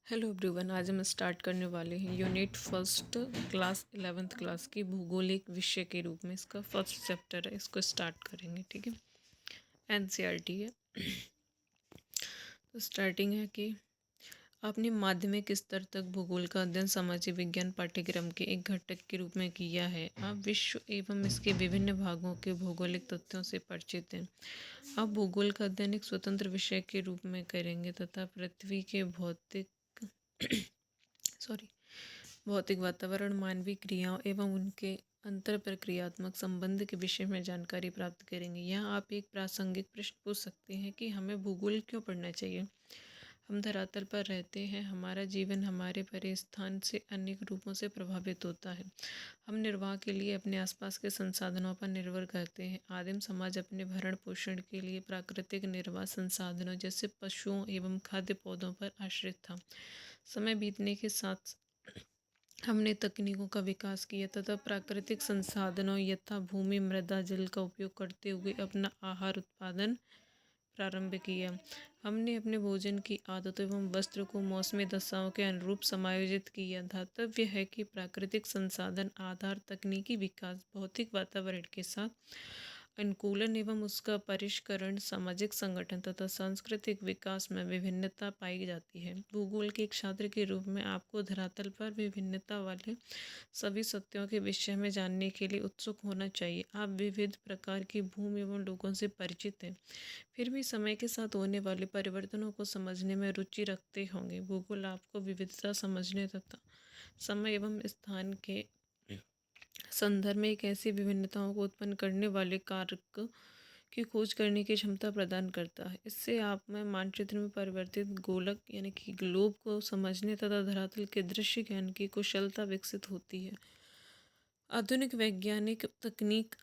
Hello everyone, आज हम start करने वाले हैं unit first class 11th class की भूगोलिक विषय के रूप में। इसका फर्स्ट चैप्टर है, इसको स्टार्ट करेंगे। ठीक है, एनसीईआरटी है। तो स्टार्टिंग है कि आपने माध्यमिक स्तर तक भूगोल का अध्ययन सामाजिक विज्ञान पाठ्यक्रम के एक घटक के रूप में किया है। आप विश्व एवं इसके विभिन्न भागों के भौगोलिक तथ्यों से परिचित हैं। आप भूगोल का अध्ययन एक स्वतंत्र विषय के रूप में करेंगे तथा पृथ्वी के भौतिक वातावरण, मानवीय क्रियाओं एवं उनके अंतर प्रक्रियात्मक संबंध के विषय में जानकारी प्राप्त करेंगे। यहाँ आप एक प्रासंगिक प्रश्न पूछ सकते हैं कि हमें भूगोल क्यों पढ़ना चाहिए। हम धरातल पर रहते हैं, हमारा जीवन हमारे परिस्थान से अनेक रूपों से प्रभावित होता है। हम निर्वाह के लिए अपने आसपास के संसाधनों पर निर्भर करते हैं। आदिम समाज अपने भरण पोषण के लिए प्राकृतिक निर्वाह संसाधनों जैसे पशुओं एवं खाद्य पौधों पर आश्रित था। समय बीतने के साथ हमने तकनीकों का विकास किया तथा प्राकृतिक संसाधनों यथा भूमि, मृदा, जल का उपयोग करते हुए अपना आहार उत्पादन प्रारंभ किया। हमने अपने भोजन की आदतों एवं वस्त्र को मौसमी दशाओं के अनुरूप समायोजित किया। धातव्य है कि प्राकृतिक संसाधन आधार तकनीकी विकास, भौतिक वातावरण के साथ अनुकूलन एवं उसका परिष्करण, सामाजिक संगठन तथा सांस्कृतिक विकास में विभिन्नता पाई जाती है। भूगोल के एक छात्र के रूप में आपको धरातल पर विभिन्नता वाले सभी सत्यों के विषय में जानने के लिए उत्सुक होना चाहिए। आप विविध प्रकार की भूमि एवं लोगों से परिचित हैं, फिर भी समय के साथ होने वाले परिवर्तनों को समझने में रुचि रखते होंगे। भूगोल आपको विविधता समझने तथा समय एवं स्थान के संदर्भ में एक ऐसी विभिन्नताओं को उत्पन्न करने वाले कारक की खोज करने की क्षमता प्रदान करता है। इससे आप में मानचित्र में परिवर्तित गोलक यानी कि ग्लोब को समझने तथा धरातल के दृश्य ज्ञान की कुशलता विकसित होती है। आधुनिक वैज्ञानिक तकनीक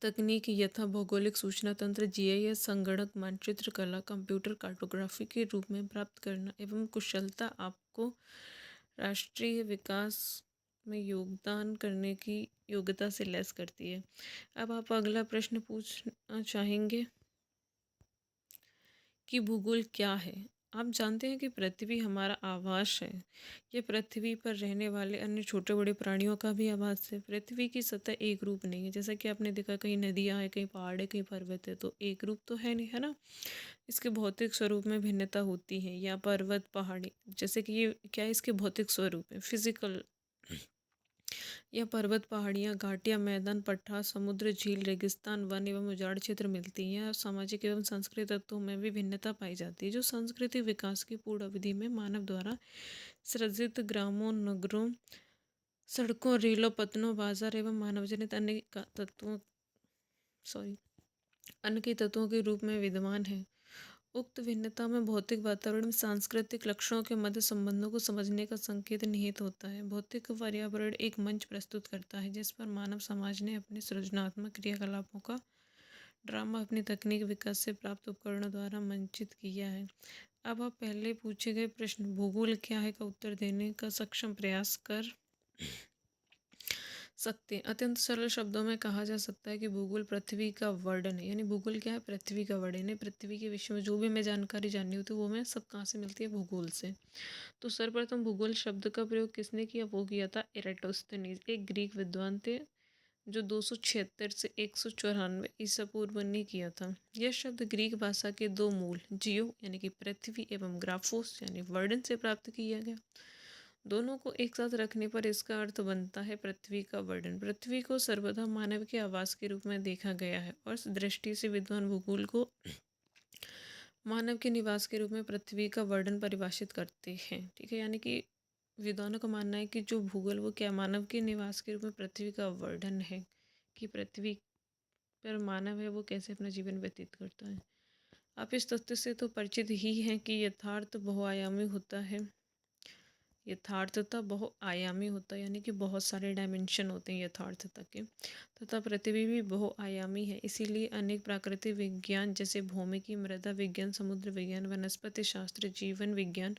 तकनीक यथा भौगोलिक सूचना तंत्र, जीआईएस, संगणक मानचित्र कला, कंप्यूटर कार्टोग्राफी के रूप में प्राप्त करना एवं कुशलता आपको राष्ट्रीय विकास में योगदान करने की योग्यता से लैस करती है। अब आप अगला प्रश्न पूछना चाहेंगे कि भूगोल क्या है। आप जानते हैं कि पृथ्वी हमारा आवास है। यह पृथ्वी पर रहने वाले अन्य छोटे बड़े प्राणियों का भी आवास है। पृथ्वी की सतह एक रूप नहीं है, जैसा कि आपने देखा कहीं नदियाँ हैं, कहीं पहाड़ है, कहीं पर्वत है, तो एक रूप तो है नहीं, है ना। इसके भौतिक स्वरूप में भिन्नता होती है। या पर्वत, पहाड़ी, जैसे कि ये क्या है, इसके भौतिक स्वरूप है, फिजिकल। यह पर्वत, पहाड़ियाँ, घाटियाँ, मैदान, पठार, समुद्र, झील, रेगिस्तान, वन एवं उजाड़ क्षेत्र मिलती हैं। और सामाजिक एवं सांस्कृतिक तत्वों में भी भिन्नता पाई जाती है, जो सांस्कृतिक विकास की पूर्ण अवधि में मानव द्वारा सृजित ग्रामों, नगरों, सड़कों, रेलों, पतनों, बाजार एवं मानवजनित अन्य के तत्वों के रूप में विद्यमान है। उक्त भिन्नता में भौतिक वातावरण में सांस्कृतिक लक्षणों के मध्य संबंधों को समझने का संकेत निहित होता है। भौतिक पर्यावरण एक मंच प्रस्तुत करता है जिस पर मानव समाज ने अपने सृजनात्मक क्रियाकलापों का ड्रामा अपनी तकनीक विकास से प्राप्त उपकरणों द्वारा मंचित किया है। अब आप पहले पूछे गए प्रश्न भूगोल क्या है का उत्तर देने का सक्षम प्रयास कर सकते हैं। अत्यंत सरल शब्दों में कहा जा सकता है कि भूगोल पृथ्वी का वर्णन है। यानी भूगोल क्या है, पृथ्वी का वर्णन है। पृथ्वी के विषय में जो भी हमें जानकारी जाननी होती है वो हमें सब कहाँ से मिलती है, भूगोल से। तो सर्वप्रथम भूगोल शब्द का प्रयोग किसने किया, वो किया था एराटोस्थेनीज, एक ग्रीक विद्वान थे जो 276 से 194 ईसा पूर्व ने किया था। यह शब्द ग्रीक भाषा के दो मूल जियो यानी कि पृथ्वी एवं ग्राफोस यानी वर्णन से प्राप्त किया गया। दोनों को एक साथ रखने पर इसका अर्थ बनता है पृथ्वी का वर्णन। पृथ्वी को सर्वदा मानव के आवास के रूप में देखा गया है और इस दृष्टि से विद्वान भूगोल को मानव के निवास के रूप में पृथ्वी का वर्णन परिभाषित करते हैं। ठीक है, यानी कि विद्वानों का मानना है कि जो भूगोल वो क्या मानव के निवास के रूप में पृथ्वी का वर्णन है कि पृथ्वी पर मानव है वो कैसे अपना जीवन व्यतीत करता है। आप इस तथ्य से तो परिचित ही हैं कि यथार्थ बहुआयामी होता है। यथार्थता बहुआयामी होता है यानी कि बहुत सारे डायमेंशन होते हैं यथार्थता के, तथा पृथ्वी भी बहुआयामी है। इसीलिए अनेक प्राकृतिक विज्ञान जैसे भौमिकी, मृदा विज्ञान, समुद्र विज्ञान, वनस्पति शास्त्र, जीवन विज्ञान,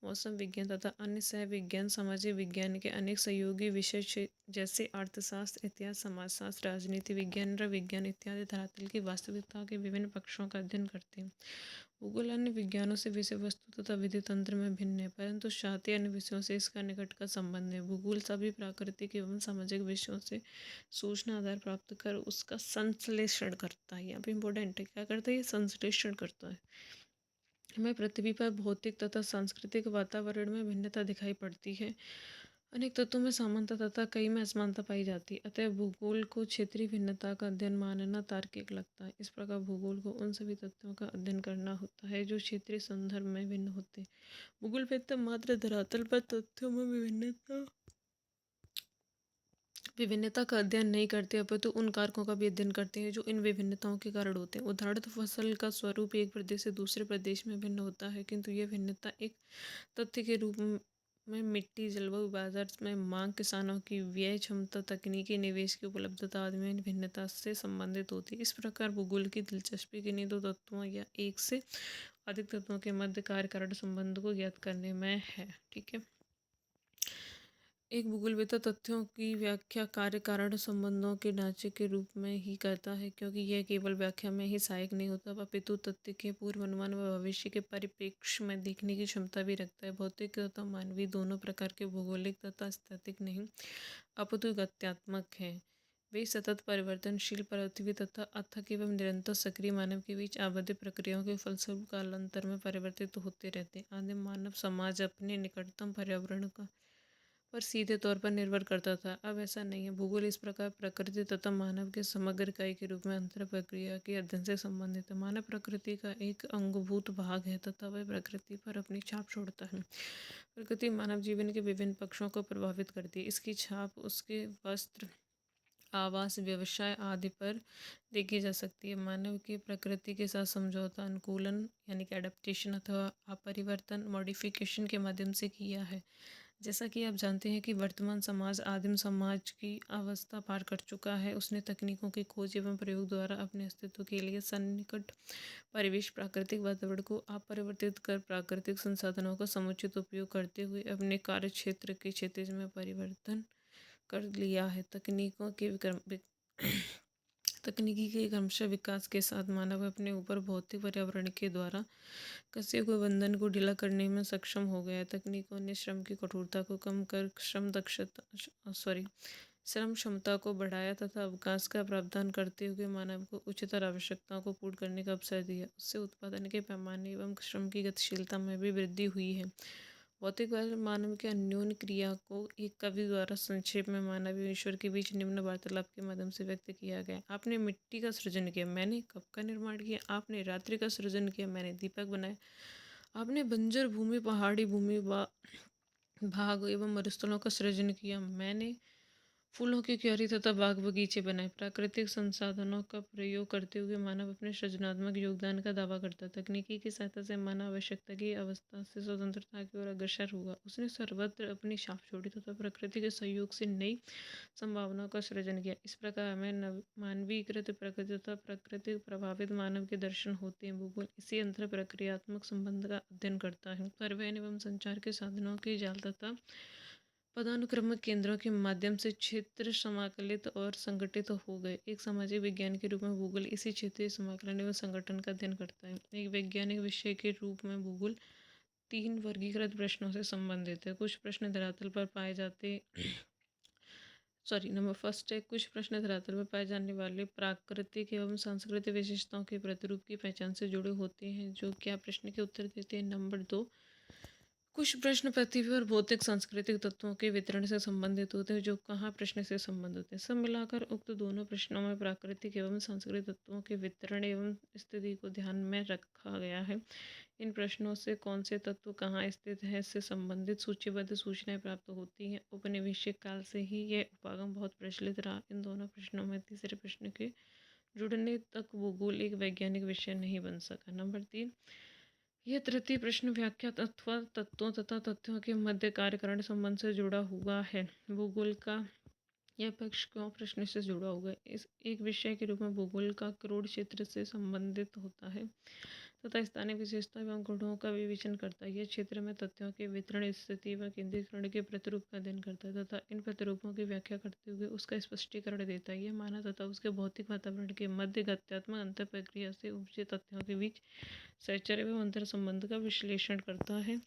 मौसम विज्ञान तथा अन्य सह विज्ञान, सामाजिक विज्ञान के अनेक सहयोगी विषय जैसे अर्थशास्त्र, इतिहास, समाजशास्त्र, राजनीति विज्ञान, नृविज्ञान इत्यादि धरातल की वास्तविकता के विभिन्न पक्षों का अध्ययन करते हैं। भूगोल अन्य विज्ञानों से विषय वस्तु तथा विधि तंत्र में भिन्न है, परंतु साथ ही अन्य विषयों से इसका निकट का संबंध है। भूगोल सभी प्राकृतिक एवं सामाजिक विषयों से सूचना आधार प्राप्त कर उसका संश्लेषण करता है। यहाँ पे इम्पोर्टेंट है, क्या करता है ये, संश्लेषण करता है। हमें पृथ्वी पर भौतिक तथा सांस्कृतिक वातावरण में भिन्नता दिखाई पड़ती है। अनेक तत्वों में समानता तथा कई में असमानता पाई जाती है। अतः भूगोल को क्षेत्रीय भिन्नता का अध्ययन मानना तार्किक लगता है। इस प्रकार भूगोल को उन सभी तत्वों का अध्ययन करना होता है जो क्षेत्रीय संदर्भ में भिन्न होते हैं। भूगोलवेत्ता मात्र धरातल पर तथ्यों में विभिन्नता का अध्ययन नहीं करते, अपितु उन कारकों का भी अध्ययन करते हैं जो इन विभिन्नताओं के कारण होते हैं। उदाहरण, फसल का स्वरूप एक प्रदेश से दूसरे प्रदेश में भिन्न होता है, किंतु यह भिन्नता एक तथ्य के रूप में मिट्टी, जलवायु, बाजार में मांग, किसानों की व्यय क्षमता, तकनीकी निवेश की उपलब्धता आदि में भिन्नता से संबंधित होती है। इस प्रकार भूगोल की दिलचस्पी किन्हीं दो तत्वों या एक से अधिक तत्वों के मध्य कार्य कारण संबंध को ज्ञात करने में है। ठीक है, एक भूगोलवेत्ता तथ्यों की व्याख्या कार्य कारण संबंधों के ढांचे के रूप में ही करता है, क्योंकि यह केवल व्याख्या में ही सहायक नहीं होता, अपितु तथ्य के पूर्व अनुमान व भविष्य के परिप्रेक्ष्य में देखने की क्षमता भी रखता है। भौतिक तथा मानवीय दोनों प्रकार के भौगोलिक तथा स्थैतिक नहीं, अपितु गत्यात्मक है। वे सतत परिवर्तनशील पृथ्वी तथा अथक एवं निरंतर सक्रिय मानव के बीच आबद्ध प्रक्रियाओं के फलस्वरूप कालांतर में परिवर्तित होते रहते हैं। आदिम मानव समाज अपने निकटतम पर्यावरण का पर सीधे तौर पर निर्भर करता था, अब ऐसा नहीं है। भूगोल इस प्रकार प्रकृति तथा मानव के समग्र इकाई के रूप में अंतर प्रक्रिया के अध्ययन से संबंधित है। मानव प्रकृति का एक अंगभूत भाग है तथा वह प्रकृति पर अपनी छाप छोड़ता है। प्रकृति मानव जीवन के विभिन्न पक्षों को प्रभावित करती है। इसकी छाप उसके वस्त्र, आवास, व्यवसाय आदि पर देखी जा सकती है। मानव के प्रकृति के साथ समझौता अनुकूलन यानी कि एडेप्टेशन अथवा अपरिवर्तन मॉडिफिकेशन के माध्यम से किया है। जैसा कि आप जानते हैं कि वर्तमान समाज आदिम समाज की अवस्था पार कर चुका है। उसने तकनीकों की खोज एवं प्रयोग द्वारा अपने अस्तित्व के लिए सन्निकट परिवेश, प्राकृतिक वातावरण को अपरिवर्तित कर प्राकृतिक संसाधनों का समुचित उपयोग करते हुए अपने कार्य क्षेत्र के क्षितिज में परिवर्तन कर लिया है। तकनीकी के क्रमशः विकास के साथ मानव अपने ऊपर भौतिक पर्यावरण के द्वारा कसे हुए बंधन को ढीला करने में सक्षम हो गया है। तकनीकों ने श्रम की कठोरता को कम कर श्रम क्षमता को बढ़ाया तथा अवकाश का प्रावधान करते हुए मानव को उच्चतर आवश्यकताओं को पूर्ण करने का अवसर दिया। उससे उत्पादन के पैमाने एवं श्रम की गतिशीलता में भी वृद्धि हुई है। भौतिकवाद मानव के अन्योन्य क्रिया को एक कवि द्वारा संक्षेप में मानव एवं ईश्वर के बीच निम्न वार्तालाप के माध्यम से व्यक्त किया गया। आपने मिट्टी का सृजन किया, मैंने कप का निर्माण किया। आपने रात्रि का सृजन किया, मैंने दीपक बनाया। आपने बंजर भूमि, पहाड़ी भूमि, भाग एवं मरुस्थलों का सृजन किया, मैंने फूलों की क्यारी तथा बाग बगीचे बनाए। प्राकृतिक संसाधनों का प्रयोग करते हुए मानव अपने सृजनात्मक योगदान का दावा करता। तकनीकी की सहायता से मानव आवश्यकता की अवस्था से स्वतंत्रता की ओर अग्रसर हुआ। उसने सर्वत्र अपनी छाप छोड़ी तथा प्रकृति के सहयोग से नई संभावनाओं का सृजन किया। इस प्रकार हमें मानवीकृत प्रकृति तथा प्रकृति प्रभावित मानव के दर्शन होते हैं। भूगोल इसी अंतर प्रक्रियात्मक संबंध का अध्ययन करता है। परिवहन एवं संचार के साधनों के जाल तथा पदानुक्रमित केंद्रों के माध्यम से क्षेत्र समाकलित और संगठित हो गए। एक सामाजिक विज्ञान के रूप में भूगोल इसी क्षेत्रीय समाकलन एवं संगठन का अध्ययन करता है। एक वैज्ञानिक विषय के रूप में भूगोल 3 वर्गीकृत प्रश्नों से संबंधित है। कुछ प्रश्न धरातल पर पाए जाते नंबर फर्स्ट है, कुछ प्रश्न धरातल पर पाए जाने वाले प्राकृतिक एवं सांस्कृतिक विशेषताओं के प्रतिरूप की पहचान से जुड़े होते हैं, जो क्या प्रश्न के उत्तर देते हैं। नंबर 2, कुछ प्रश्न पृथ्वी पर भौतिक सांस्कृतिक तत्वों के वितरण से संबंधित होते हैं, जो कहाँ प्रश्न से संबंधित होते हैं। सब मिलाकर उक्त दोनों प्रश्नों में प्राकृतिक एवं सांस्कृतिक तत्वों के वितरण एवं स्थिति को ध्यान में रखा गया है। इन प्रश्नों से कौन से तत्व कहाँ स्थित है से संबंधित सूचीबद्ध सूचनाएं प्राप्त होती हैं। उपनिवेशिक काल से ही यह उपागम बहुत प्रचलित रहा। इन दोनों प्रश्नों में तीसरे प्रश्न के जुड़ने तक भूगोल एक वैज्ञानिक विषय नहीं बन सका। नंबर 3, यह तृतीय प्रश्न व्याख्या अथवा तत्वों तथा तथ्यों के मध्य कार्यकारण संबंध से जुड़ा हुआ है। भूगोल का यह पक्ष क्यों प्रश्न से जुड़ा हुआ है। इस एक विषय के रूप में भूगोल का करोड़ क्षेत्र से संबंधित होता है। तथा स्थानीय विशेषताओं एवं गुणों का विवेचन करता है। यह क्षेत्र में तथ्यों के वितरण, स्थिति व केंद्रीकरण के प्रतिरूप का अध्ययन करता है तथा इन प्रतिरूपों की व्याख्या करते हुए उसका स्पष्टीकरण देता है। यह मानव तथा उसके भौतिक वातावरण के मध्य गत्यात्मक अंतर प्रक्रिया से उपजे तथ्यों के बीच सहचर्य एवं अंतर संबंध का विश्लेषण करता है।